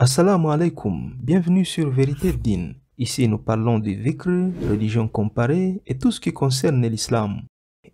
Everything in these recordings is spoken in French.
Assalamu alaikum, bienvenue sur Vérité Din. Ici nous parlons du dhikr, religion comparée et tout ce qui concerne l'islam.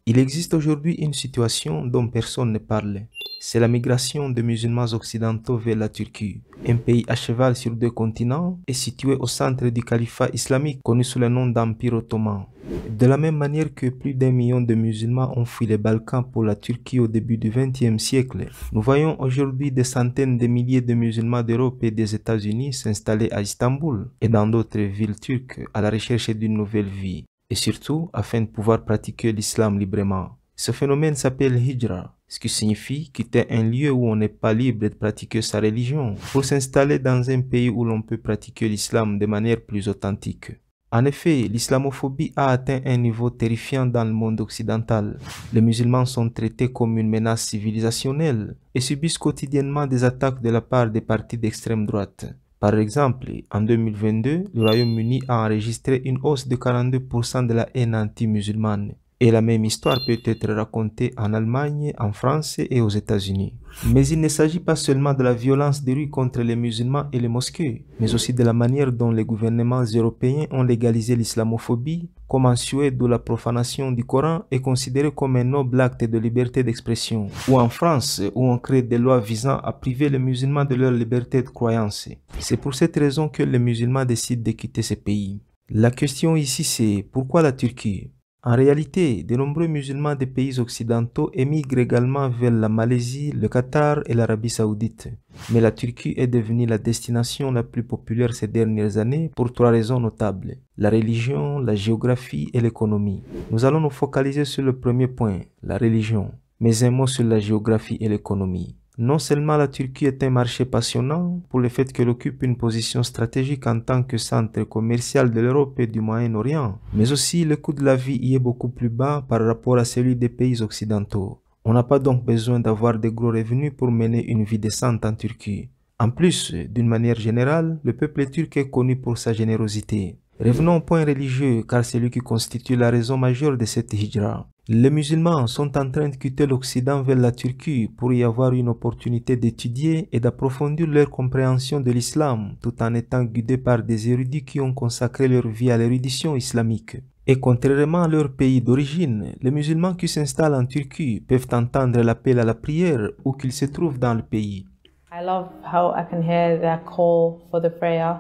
Il existe aujourd'hui une situation dont personne ne parle. C'est la migration des musulmans occidentaux vers la Turquie, un pays à cheval sur deux continents et situé au centre du califat islamique connu sous le nom d'Empire ottoman. De la même manière que plus d'1 million de musulmans ont fui les Balkans pour la Turquie au début du XXe siècle, nous voyons aujourd'hui des centaines de milliers de musulmans d'Europe et des États-Unis s'installer à Istanbul et dans d'autres villes turques à la recherche d'une nouvelle vie, et surtout afin de pouvoir pratiquer l'islam librement. Ce phénomène s'appelle hijra, ce qui signifie quitter un lieu où on n'est pas libre de pratiquer sa religion pour s'installer dans un pays où l'on peut pratiquer l'islam de manière plus authentique. En effet, l'islamophobie a atteint un niveau terrifiant dans le monde occidental. Les musulmans sont traités comme une menace civilisationnelle et subissent quotidiennement des attaques de la part des partis d'extrême droite. Par exemple, en 2022, le Royaume-Uni a enregistré une hausse de 42% de la haine anti-musulmane. Et la même histoire peut être racontée en Allemagne, en France et aux États-Unis. Mais il ne s'agit pas seulement de la violence des rues contre les musulmans et les mosquées, mais aussi de la manière dont les gouvernements européens ont légalisé l'islamophobie, comme en Suède où la profanation du Coran est considérée comme un noble acte de liberté d'expression, ou en France où on crée des lois visant à priver les musulmans de leur liberté de croyance. C'est pour cette raison que les musulmans décident de quitter ces pays. La question ici c'est pourquoi la Turquie? En réalité, de nombreux musulmans des pays occidentaux émigrent également vers la Malaisie, le Qatar et l'Arabie saoudite. Mais la Turquie est devenue la destination la plus populaire ces dernières années pour 3 raisons notables: la religion, la géographie et l'économie. Nous allons nous focaliser sur le premier point, la religion, mais un mot sur la géographie et l'économie. Non seulement la Turquie est un marché passionnant pour le fait qu'elle occupe une position stratégique en tant que centre commercial de l'Europe et du Moyen-Orient, mais aussi le coût de la vie y est beaucoup plus bas par rapport à celui des pays occidentaux. On n'a pas donc besoin d'avoir de gros revenus pour mener une vie décente en Turquie. En plus, d'une manière générale, le peuple turc est connu pour sa générosité. Revenons au point religieux, car c'est lui qui constitue la raison majeure de cette hijra. Les musulmans sont en train de quitter l'Occident vers la Turquie pour y avoir une opportunité d'étudier et d'approfondir leur compréhension de l'islam, tout en étant guidés par des érudits qui ont consacré leur vie à l'érudition islamique. Et contrairement à leur pays d'origine, les musulmans qui s'installent en Turquie peuvent entendre l'appel à la prière où qu'ils se trouvent dans le pays. I love how I can hear their call for the prayer.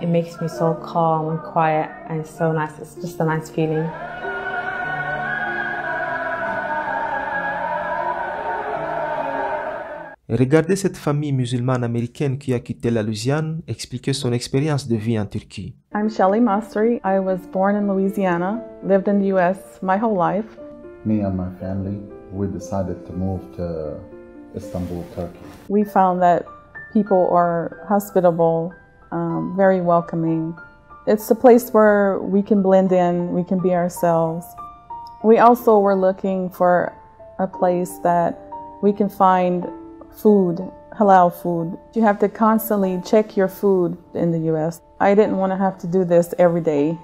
It makes me so calm and quiet, and it's so nice. It's just a nice feeling. Regardez cette famille musulmane américaine qui a quitté la Louisiane expliquer son expérience de vie en Turquie. I'm Shelly Masri. I was born in Louisiana, lived in the US my whole life. Me and my family, we decided to move to Istanbul, Turkey. We found that people are hospitable, very welcoming. It's a place where we can blend in, we can be ourselves. We also were looking for a place that we can find food, halal food. You have to constantly check your food in the US. I didn't want to have to do this every day.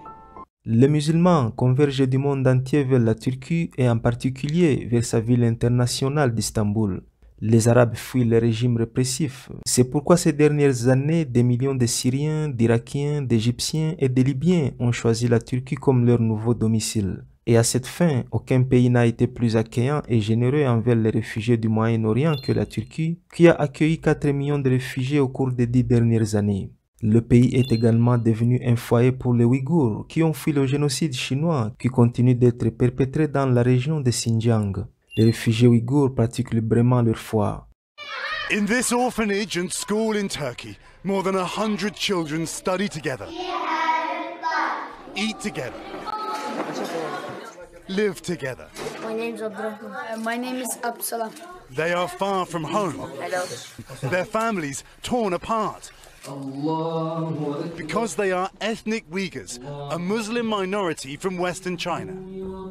Les musulmans convergent du monde entier vers la Turquie et en particulier vers sa ville internationale d'Istanbul. Les Arabes fuient le régime répressif. C'est pourquoi ces dernières années, des millions de Syriens, d'Irakiens, d'Égyptiens et de Libyens ont choisi la Turquie comme leur nouveau domicile. Et à cette fin, aucun pays n'a été plus accueillant et généreux envers les réfugiés du Moyen-Orient que la Turquie, qui a accueilli 4 millions de réfugiés au cours des 10 dernières années. Le pays est également devenu un foyer pour les Ouïghours, qui ont fui le génocide chinois, qui continue d'être perpétré dans la région de Xinjiang. Les réfugiés ouïghours pratiquent librement leur foi. In this orphanage and school in Turkey, more than 100 children study together, eat together, live together. My name's Abdurrahman. My name is Absalam. They are far from home. Hello. Their families torn apart. Because they are ethnic Uyghurs, a Muslim minority from Western China.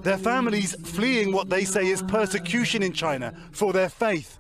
Their families fleeing what they say is persecution in China for their faith.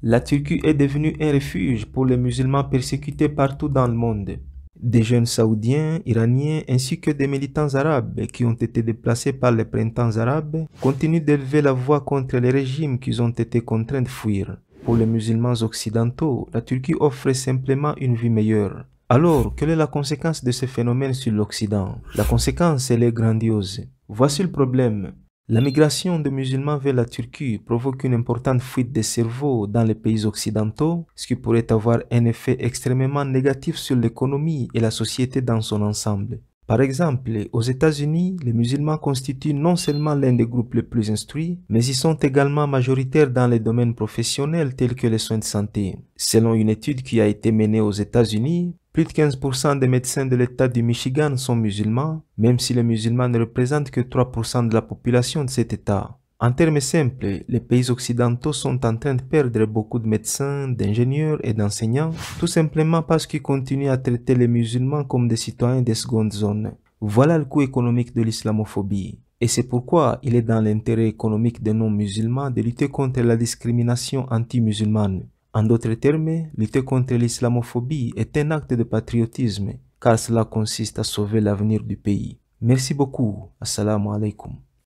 La Turquie est devenue un refuge pour les musulmans persécutés partout dans le monde. Des jeunes saoudiens, iraniens ainsi que des militants arabes qui ont été déplacés par les printemps arabes continuent d'élever la voix contre les régimes qu'ils ont été contraints de fuir. Pour les musulmans occidentaux, la Turquie offre simplement une vie meilleure. Alors, quelle est la conséquence de ce phénomène sur l'Occident? La conséquence, elle est grandiose. Voici le problème. La migration de musulmans vers la Turquie provoque une importante fuite des cerveaux dans les pays occidentaux, ce qui pourrait avoir un effet extrêmement négatif sur l'économie et la société dans son ensemble. Par exemple, aux États-Unis, les musulmans constituent non seulement l'un des groupes les plus instruits, mais ils sont également majoritaires dans les domaines professionnels tels que les soins de santé. Selon une étude qui a été menée aux États-Unis, plus de 15% des médecins de l'État du Michigan sont musulmans, même si les musulmans ne représentent que 3% de la population de cet État. En termes simples, les pays occidentaux sont en train de perdre beaucoup de médecins, d'ingénieurs et d'enseignants, tout simplement parce qu'ils continuent à traiter les musulmans comme des citoyens de seconde zone. Voilà le coût économique de l'islamophobie. Et c'est pourquoi il est dans l'intérêt économique des non-musulmans de lutter contre la discrimination anti-musulmane. En d'autres termes, lutter contre l'islamophobie est un acte de patriotisme, car cela consiste à sauver l'avenir du pays. Merci beaucoup. Assalamu alaikum.